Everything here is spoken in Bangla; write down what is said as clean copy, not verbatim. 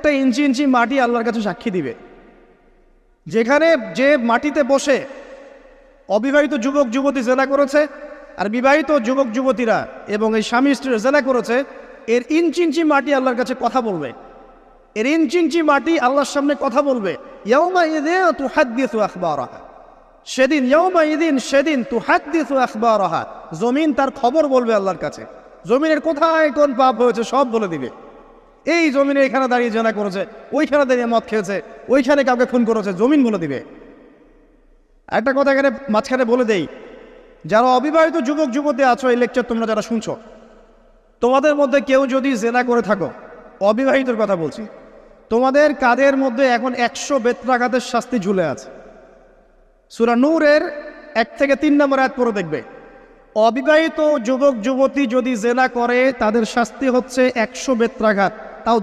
প্রত্যেকটা ইঞ্চি ইঞ্চি মাটি আল্লাহর কাছে সাক্ষী দিবে। যেখানে যে মাটিতে বসে অবিবাহিত যুবক যুবতী জেনা করেছে আর বিবাহিত যুবক যুবতীরা এবং এই স্বামী স্ত্রীরা জেনা করেছে, এর ইঞ্চি ইঞ্চি মাটি আল্লাহর কাছে কথা বলবে। এর ইঞ্চি ইঞ্চি মাটি আল্লাহর সামনে কথা বলবে। ইয়াউমাইযিন তুহাদ্দিসু আখবারাহা, সেদিন ইয়াউমাইযিন, সেদিন তুহাদ্দিসু আখবারাহা, জমিন তার খবর বলবে আল্লাহর কাছে। জমিনের কোথায় কোন পাপ হয়েছে সব বলে দিবে। এই জমিনে এখানে দাঁড়িয়ে জেনা করেছে, ওইখানে দাঁড়িয়ে মদ খেয়েছে, ওইখানে কাউকে খুন করেছে, জমিন বলে দিবে। একটা কথা এখানে মাঝখানে বলে দেই, যারা অবিবাহিত যুবক যুবতী আছো, এই লেকচার তোমরা যারা শুনছো, তোমাদের মধ্যে কেউ যদি জেনা করে থাকো, অবিবাহিতর কথা বলছি, তোমাদের কাঁধের মধ্যে এখন 100 বেত্রাঘাতের শাস্তি ঝুলে আছে। সূরা নূরের 1 থেকে 3 নম্বর আয়াত পড়ে দেখবে, অবিবাহিত যুবক যুবতী যদি জেনা করে তাদের শাস্তি হচ্ছে 100 বেত্রাঘাত, তাও